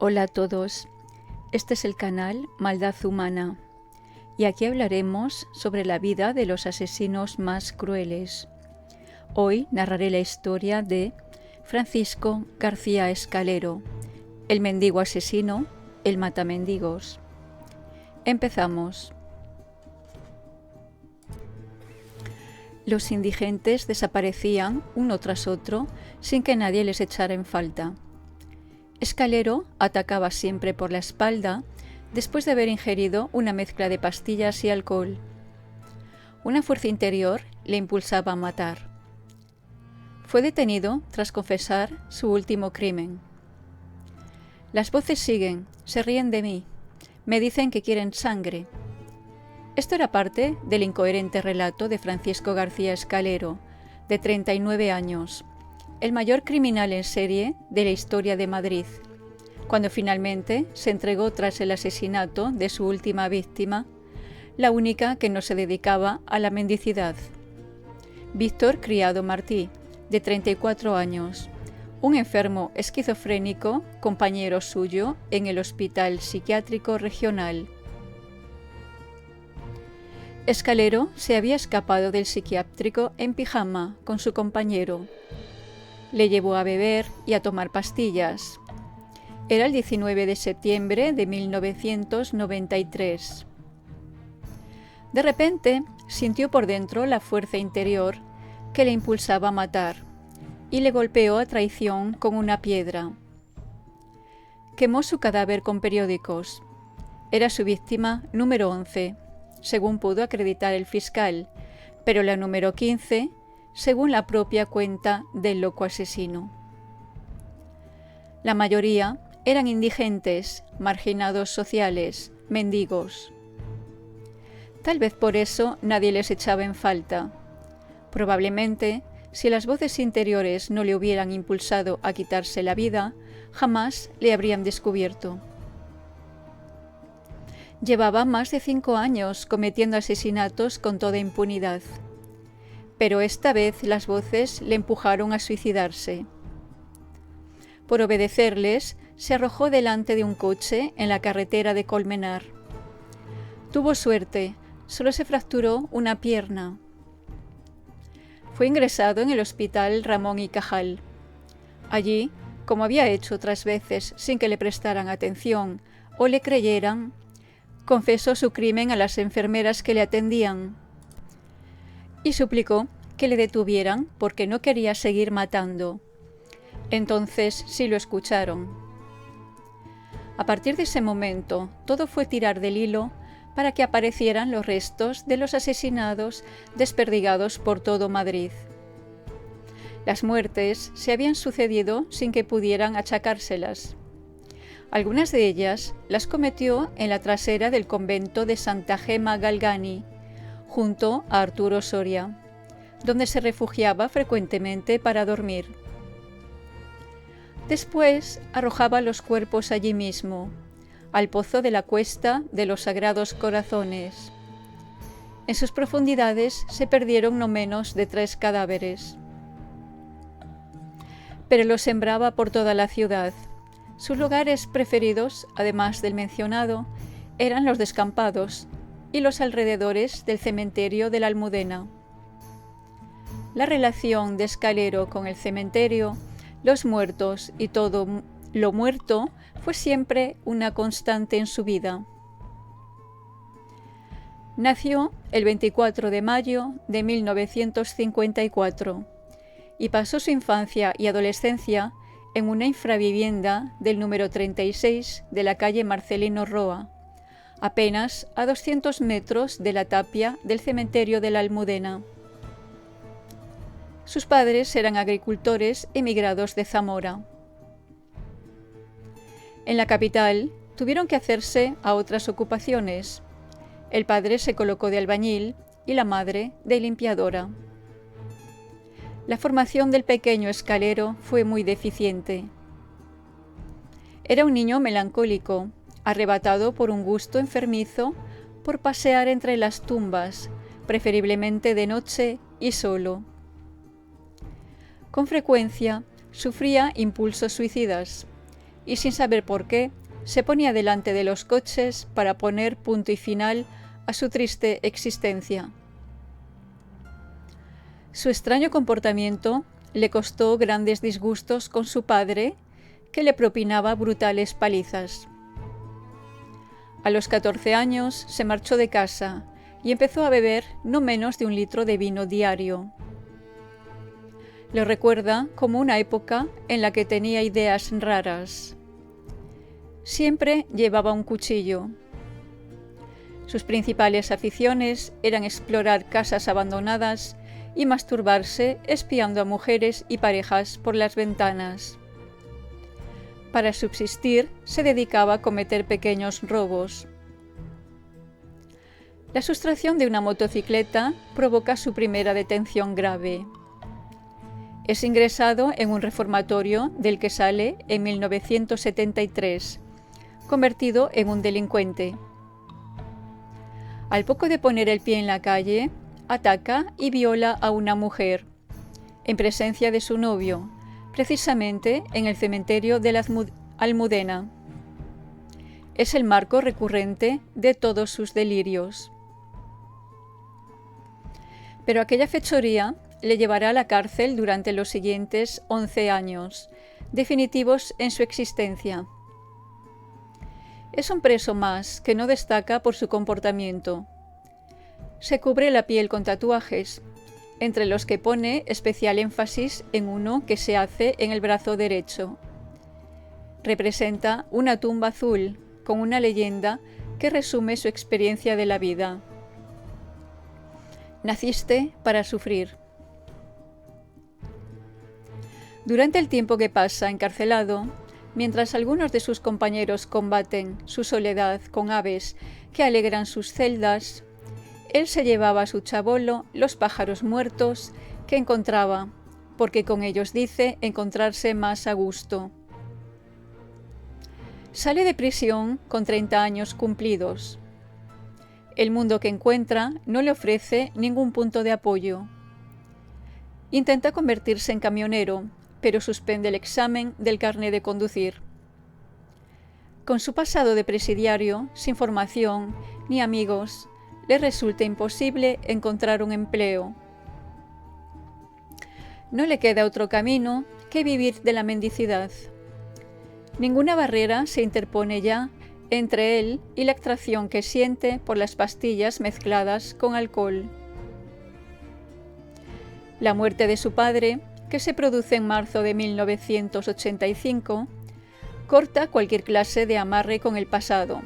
Hola a todos, este es el canal Maldad Humana y aquí hablaremos sobre la vida de los asesinos más crueles. Hoy narraré la historia de Francisco García Escalero, el mendigo asesino, el matamendigos. Empezamos. Los indigentes desaparecían uno tras otro sin que nadie les echara en falta. Escalero atacaba siempre por la espalda después de haber ingerido una mezcla de pastillas y alcohol. Una fuerza interior le impulsaba a matar. Fue detenido tras confesar su último crimen. Las voces siguen, se ríen de mí, me dicen que quieren sangre. Esto era parte del incoherente relato de Francisco García Escalero, de 39 años, el mayor criminal en serie de la historia de Madrid, cuando finalmente se entregó tras el asesinato de su última víctima, la única que no se dedicaba a la mendicidad. Víctor Criado Martí, de 34 años, un enfermo esquizofrénico, compañero suyo en el Hospital Psiquiátrico Regional. Escalero se había escapado del psiquiátrico en pijama con su compañero. Le llevó a beber y a tomar pastillas. Era el 19 de septiembre de 1993. De repente, sintió por dentro la fuerza interior que le impulsaba a matar y le golpeó a traición con una piedra. Quemó su cadáver con periódicos. Era su víctima número 11, según pudo acreditar el fiscal, pero la número 15, según la propia cuenta del loco asesino. La mayoría eran indigentes, marginados sociales, mendigos. Tal vez por eso nadie les echaba en falta. Probablemente, si las voces interiores no le hubieran impulsado a quitarse la vida, jamás le habrían descubierto. Llevaba más de 5 años cometiendo asesinatos con toda impunidad. Pero esta vez las voces le empujaron a suicidarse. Por obedecerles, se arrojó delante de un coche en la carretera de Colmenar. Tuvo suerte, solo se fracturó una pierna. Fue ingresado en el Hospital Ramón y Cajal. Allí, como había hecho otras veces sin que le prestaran atención o le creyeran, confesó su crimen a las enfermeras que le atendían y suplicó que le detuvieran porque no quería seguir matando. Entonces sí lo escucharon. A partir de ese momento, todo fue tirar del hilo para que aparecieran los restos de los asesinados desperdigados por todo Madrid. Las muertes se habían sucedido sin que pudieran achacárselas. Algunas de ellas las cometió en la trasera del convento de Santa Gema Galgani, junto a Arturo Soria, donde se refugiaba frecuentemente para dormir. Después arrojaba los cuerpos allí mismo, al pozo de la Cuesta de los Sagrados Corazones. En sus profundidades se perdieron no menos de 3 cadáveres. Pero los sembraba por toda la ciudad. Sus lugares preferidos, además del mencionado, eran los descampados y los alrededores del cementerio de la Almudena. La relación de Escalero con el cementerio, los muertos y todo lo muerto fue siempre una constante en su vida. Nació el 24 de mayo de 1954 y pasó su infancia y adolescencia en una infravivienda del número 36 de la calle Marcelino Roa, apenas a 200 metros de la tapia del cementerio de la Almudena. Sus padres eran agricultores emigrados de Zamora. En la capital tuvieron que hacerse a otras ocupaciones. El padre se colocó de albañil y la madre de limpiadora. La formación del pequeño Escalero fue muy deficiente. Era un niño melancólico, arrebatado por un gusto enfermizo por pasear entre las tumbas, preferiblemente de noche y solo. Con frecuencia sufría impulsos suicidas y sin saber por qué, se ponía delante de los coches para poner punto y final a su triste existencia. Su extraño comportamiento le costó grandes disgustos con su padre, que le propinaba brutales palizas. A los 14 años se marchó de casa y empezó a beber no menos de 1 litro de vino diario. Lo recuerda como una época en la que tenía ideas raras. Siempre llevaba un cuchillo. Sus principales aficiones eran explorar casas abandonadas y masturbarse espiando a mujeres y parejas por las ventanas. Para subsistir, se dedicaba a cometer pequeños robos. La sustracción de una motocicleta provoca su primera detención grave. Es ingresado en un reformatorio del que sale en 1973, convertido en un delincuente. Al poco de poner el pie en la calle, ataca y viola a una mujer, en presencia de su novio, precisamente en el cementerio de la Almudena. Es el marco recurrente de todos sus delirios. Pero aquella fechoría le llevará a la cárcel durante los siguientes 11 años, definitivos en su existencia. Es un preso más que no destaca por su comportamiento. Se cubre la piel con tatuajes, entre los que pone especial énfasis en uno que se hace en el brazo derecho. Representa una tumba azul con una leyenda que resume su experiencia de la vida. Naciste para sufrir. Durante el tiempo que pasa encarcelado, mientras algunos de sus compañeros combaten su soledad con aves que alegran sus celdas, él se llevaba a su chabolo los pájaros muertos que encontraba, porque con ellos dice encontrarse más a gusto. Sale de prisión con 30 años cumplidos. El mundo que encuentra no le ofrece ningún punto de apoyo. Intenta convertirse en camionero, pero suspende el examen del carné de conducir. Con su pasado de presidiario, sin formación ni amigos, le resulta imposible encontrar un empleo. No le queda otro camino que vivir de la mendicidad. Ninguna barrera se interpone ya entre él y la atracción que siente por las pastillas mezcladas con alcohol. La muerte de su padre, que se produce en marzo de 1985, corta cualquier clase de amarre con el pasado.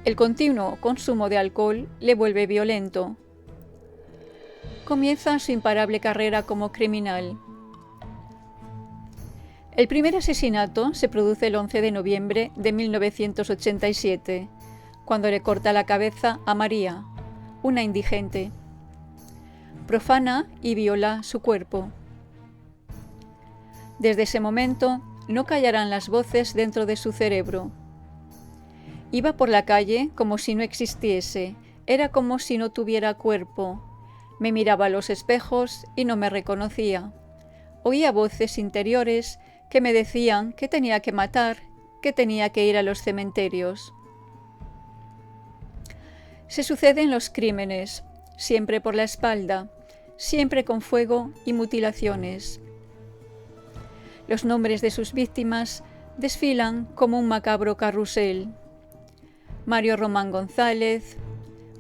El continuo consumo de alcohol le vuelve violento. Comienza su imparable carrera como criminal. El primer asesinato se produce el 11 de noviembre de 1987, cuando le corta la cabeza a María, una indigente. Profana y viola su cuerpo. Desde ese momento no callarán las voces dentro de su cerebro. Iba por la calle como si no existiese, era como si no tuviera cuerpo. Me miraba a los espejos y no me reconocía. Oía voces interiores que me decían que tenía que matar, que tenía que ir a los cementerios. Se suceden los crímenes, siempre por la espalda, siempre con fuego y mutilaciones. Los nombres de sus víctimas desfilan como un macabro carrusel. Mario Román González,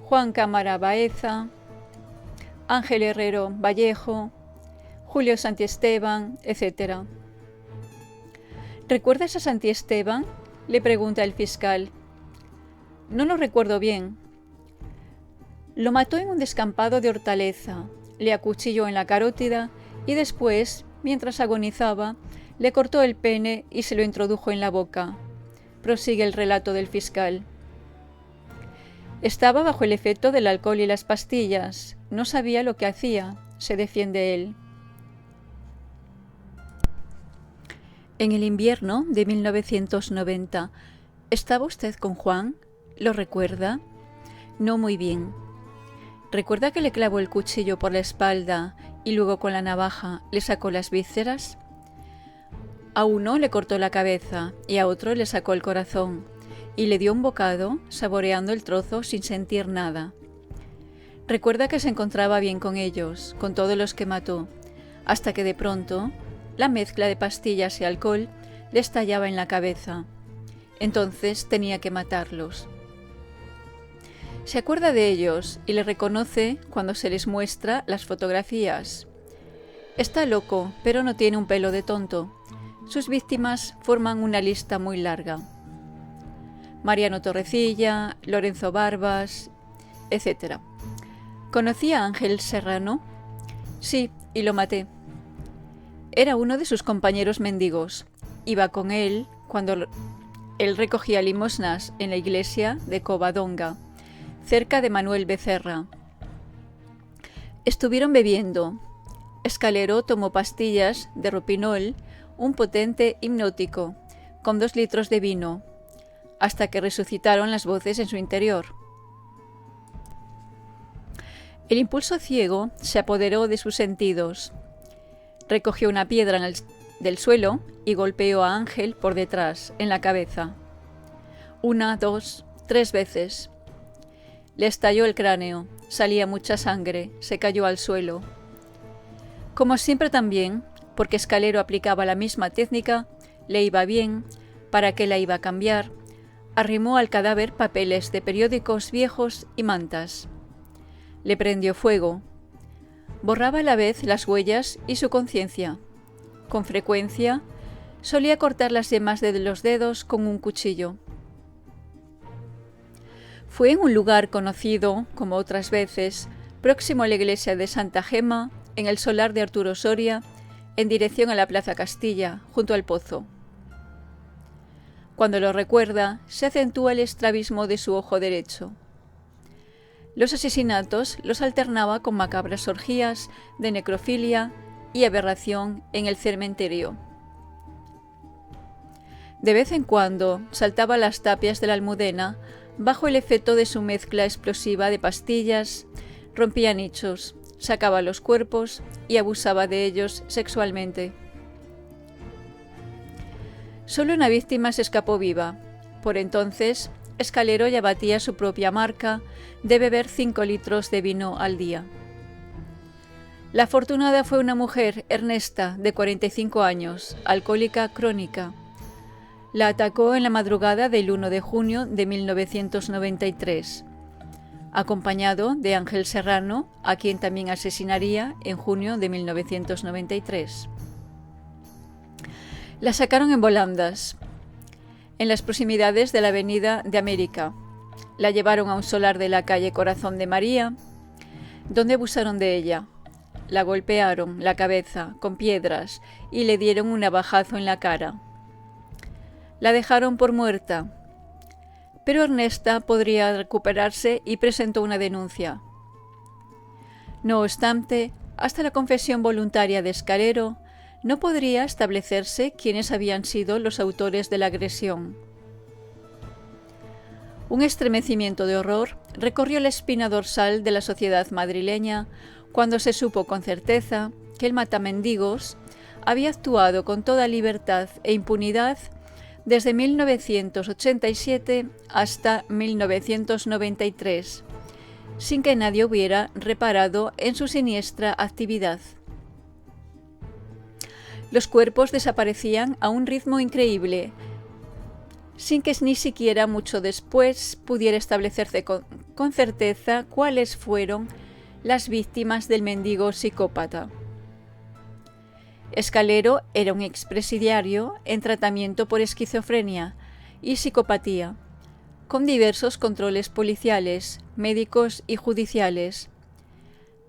Juan Cámara Baeza, Ángel Herrero Vallejo, Julio Santiesteban, etc. ¿Recuerdas a Santiesteban?, le pregunta el fiscal. No lo recuerdo bien. Lo mató en un descampado de Hortaleza, le acuchilló en la carótida y después, mientras agonizaba, le cortó el pene y se lo introdujo en la boca. Prosigue el relato del fiscal. Estaba bajo el efecto del alcohol y las pastillas. No sabía lo que hacía, se defiende él. En el invierno de 1990, ¿estaba usted con Juan? ¿Lo recuerda? No muy bien. ¿Recuerda que le clavó el cuchillo por la espalda y luego con la navaja le sacó las vísceras? A uno le cortó la cabeza y a otro le sacó el corazón, y le dio un bocado, saboreando el trozo sin sentir nada. Recuerda que se encontraba bien con ellos, con todos los que mató, hasta que de pronto la mezcla de pastillas y alcohol le estallaba en la cabeza. Entonces tenía que matarlos. Se acuerda de ellos y les reconoce cuando se les muestra las fotografías. Está loco, pero no tiene un pelo de tonto. Sus víctimas forman una lista muy larga: Mariano Torrecilla, Lorenzo Barbas, etc. ¿Conocí a Ángel Serrano? Sí, y lo maté. Era uno de sus compañeros mendigos. Iba con él cuando él recogía limosnas en la iglesia de Covadonga, cerca de Manuel Becerra. Estuvieron bebiendo. Escalero tomó pastillas de ropinol, un potente hipnótico, con 2 litros de vino, hasta que resucitaron las voces en su interior. El impulso ciego se apoderó de sus sentidos. Recogió una piedra del suelo y golpeó a Ángel por detrás, en la cabeza. 1, 2, 3 veces. Le estalló el cráneo, salía mucha sangre, se cayó al suelo. Como siempre también, porque Escalero aplicaba la misma técnica, le iba bien, ¿para qué la iba a cambiar? Arrimó al cadáver papeles de periódicos viejos y mantas. Le prendió fuego. Borraba a la vez las huellas y su conciencia. Con frecuencia, solía cortar las yemas de los dedos con un cuchillo. Fue en un lugar conocido, como otras veces, próximo a la iglesia de Santa Gema, en el solar de Arturo Soria, en dirección a la Plaza Castilla, junto al pozo. Cuando lo recuerda, se acentúa el estrabismo de su ojo derecho. Los asesinatos los alternaba con macabras orgías de necrofilia y aberración en el cementerio. De vez en cuando saltaba las tapias de la Almudena bajo el efecto de su mezcla explosiva de pastillas, rompía nichos, sacaba los cuerpos y abusaba de ellos sexualmente. Solo una víctima se escapó viva. Por entonces, Escalero ya batía su propia marca de beber 5 litros de vino al día. La afortunada fue una mujer, Ernesta, de 45 años, alcohólica crónica. La atacó en la madrugada del 1 de junio de 1993, acompañado de Ángel Serrano, a quien también asesinaría en junio de 1993. La sacaron en volandas, en las proximidades de la Avenida de América. La llevaron a un solar de la calle Corazón de María, donde abusaron de ella. La golpearon la cabeza con piedras y le dieron un navajazo en la cara. La dejaron por muerta, pero Ernesta podría recuperarse y presentó una denuncia. No obstante, hasta la confesión voluntaria de Escalero, no podría establecerse quiénes habían sido los autores de la agresión. Un estremecimiento de horror recorrió la espina dorsal de la sociedad madrileña cuando se supo con certeza que el matamendigos había actuado con toda libertad e impunidad desde 1987 hasta 1993, sin que nadie hubiera reparado en su siniestra actividad. Los cuerpos desaparecían a un ritmo increíble, sin que ni siquiera mucho después pudiera establecerse con certeza cuáles fueron las víctimas del mendigo psicópata. Escalero era un expresidiario en tratamiento por esquizofrenia y psicopatía, con diversos controles policiales, médicos y judiciales,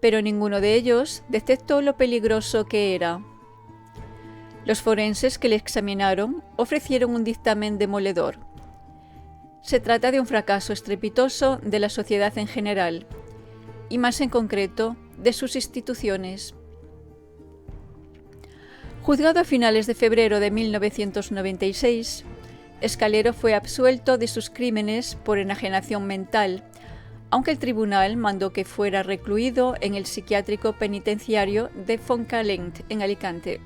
pero ninguno de ellos detectó lo peligroso que era. Los forenses que le examinaron ofrecieron un dictamen demoledor. Se trata de un fracaso estrepitoso de la sociedad en general, y más en concreto de sus instituciones. Juzgado a finales de febrero de 1996, Escalero fue absuelto de sus crímenes por enajenación mental, aunque el tribunal mandó que fuera recluido en el psiquiátrico penitenciario de Fontcalent, en Alicante.